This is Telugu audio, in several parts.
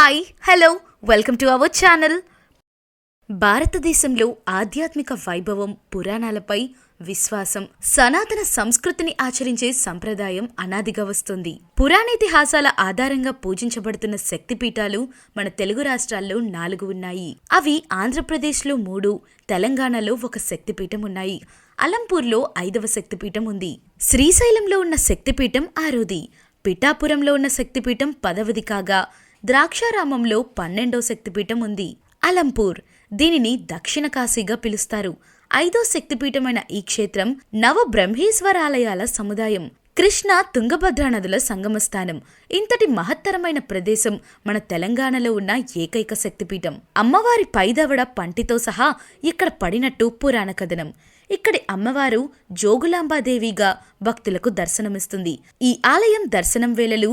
Hi hello welcome to our channel. భారతదేశంలో ఆధ్యాత్మిక వైభవం, పురాణాలపై విశ్వాసం, సనాతన సంస్కృతిని ఆచరించే సంప్రదాయం అనాదిగా వస్తుంది. పురాణేతిహాసాల ఆధారంగా పూజించబడుతున్న శక్తిపీఠాలు మన తెలుగు రాష్ట్రాల్లో 4 ఉన్నాయి. అవి ఆంధ్రప్రదేశ్లో 3, తెలంగాణలో 1 శక్తిపీఠం ఉన్నాయి. అలంపూర్లో 5వ శక్తిపీఠం ఉంది. శ్రీశైలంలో ఉన్న శక్తిపీఠం 6ది, పిఠాపురంలో ఉన్న శక్తిపీఠం 10వది కాగా ద్రాక్షారామంలో 12వ శక్తిపీఠం ఉంది. అలంపూర్, దీనిని దక్షిణ కాశీగా పిలుస్తారు. 5వ శక్తిపీఠమైన ఈ క్షేత్రం నవబ్రహ్మేశ్వరాలయాల సముదాయం. కృష్ణ, తుంగభద్ర నదుల సంగమస్థానం. ఇంతటి మహత్తరమైన ప్రదేశం మన తెలంగాణలో ఉన్న ఏకైక శక్తిపీఠం. అమ్మవారి పైదవడ పంటితో సహా ఇక్కడ పడినట్టు పురాణ కథనం. ఇక్కడి అమ్మవారు జోగులాంబాదేవిగా భక్తులకు దర్శనమిస్తుంది. ఈ ఆలయం దర్శనం వేళలు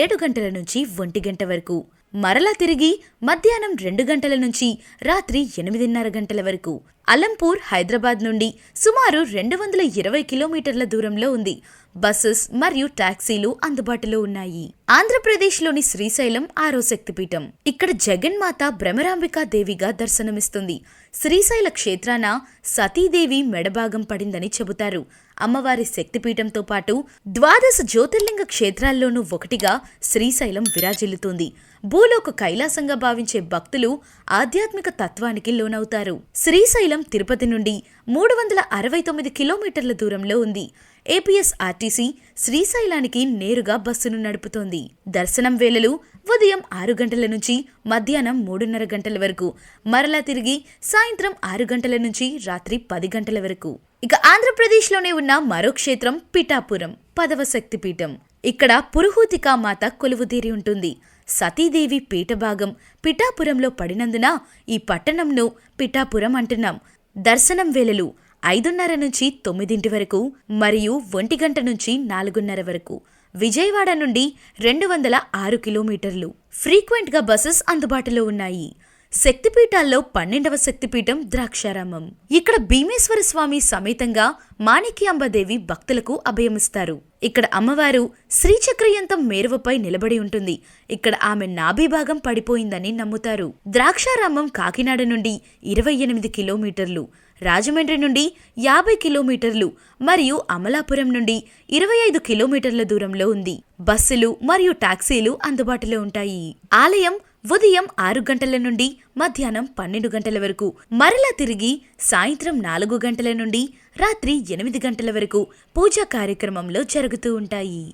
7 గంటల నుంచి 1 గంట వరకు, మరలా తిరిగి మధ్యాహ్నం 2 గంటల నుంచి రాత్రి 8:30 గంటల వరకు. అలంపూర్ హైదరాబాద్ నుండి సుమారు 220 కిలోమీటర్ల దూరంలో ఉంది. బస్సెస్ మరియు టాక్సీలు అందుబాటులో ఉన్నాయి. ఆంధ్రప్రదేశ్లోని శ్రీశైలం 6వ శక్తిపీఠం. ఇక్కడ జగన్మాత భ్రమరాంబికా దేవిగా దర్శనమిస్తుంది. శ్రీశైల క్షేత్రాన సతీదేవి మెడభాగం పడిందని చెబుతారు. అమ్మవారి శక్తిపీఠంతో పాటు 12 జ్యోతిర్లింగ క్షేత్రాల్లోనూ ఒకటిగా శ్రీశైలం విరాజిల్లుతుంది. భూలోక కైలాసంగా భావించే భక్తులు ఆధ్యాత్మిక తత్వానికి లోనవుతారు. శ్రీశైలం తిరుపతి నుండి 369 కిలోమీటర్ల దూరంలో ఉంది. ఏపీఎస్ఆర్టీసీ శ్రీశైలానికి నేరుగా బస్సును నడుపుతోంది. దర్శనం వేళలు ఉదయం 6 గంటల నుంచి మధ్యాహ్నం 3:30 గంటల వరకు, మరలా తిరిగి సాయంత్రం 6 గంటల నుంచి రాత్రి 10 గంటల వరకు. ఇక ఆంధ్రప్రదేశ్లోనే ఉన్న మరో క్షేత్రం పిఠాపురం, 10వ శక్తిపీఠం. ఇక్కడ పురుహూతికా మాత కొలువుదీరి ఉంటుంది. సతీదేవి పీఠభాగం పిఠాపురంలో పడినందున ఈ పట్టణంను పిఠాపురం అంటున్నాం. దర్శనం వేళలు 5:30 నుంచి 9 వరకు మరియు 1 గంట నుంచి 4:30 వరకు. విజయవాడ నుండి 206 కిలోమీటర్లు. ఫ్రీక్వెంట్గా బస్సెస్ అందుబాటులో ఉన్నాయి. శక్తిపీఠాల్లో 12వ శక్తిపీఠం ద్రాక్షారామం. ఇక్కడ భీమేశ్వర స్వామి సమేతంగా మాణిక్యాంబాదేవి భక్తులకు అభయమిస్తారు. ఇక్కడ అమ్మవారు శ్రీచక్రయంతం మేరువపై నిలబడి ఉంటుంది. ఇక్కడ ఆమె నాభీభాగం పడిపోయిందని నమ్ముతారు. ద్రాక్షారామం కాకినాడ నుండి 28 కిలోమీటర్లు, రాజమండ్రి నుండి 50 కిలోమీటర్లు మరియు అమలాపురం నుండి 25 కిలోమీటర్ల దూరంలో ఉంది. బస్సులు మరియు టాక్సీలు అందుబాటులో ఉంటాయి. ఆలయం ఉదయం 6 గంటల నుండి మధ్యాహ్నం 12 గంటల వరకు, మరలా తిరిగి సాయంత్రం 4 గంటల నుండి రాత్రి 8 గంటల వరకు పూజా కార్యక్రమంలో జరుగుతూ ఉంటాయి.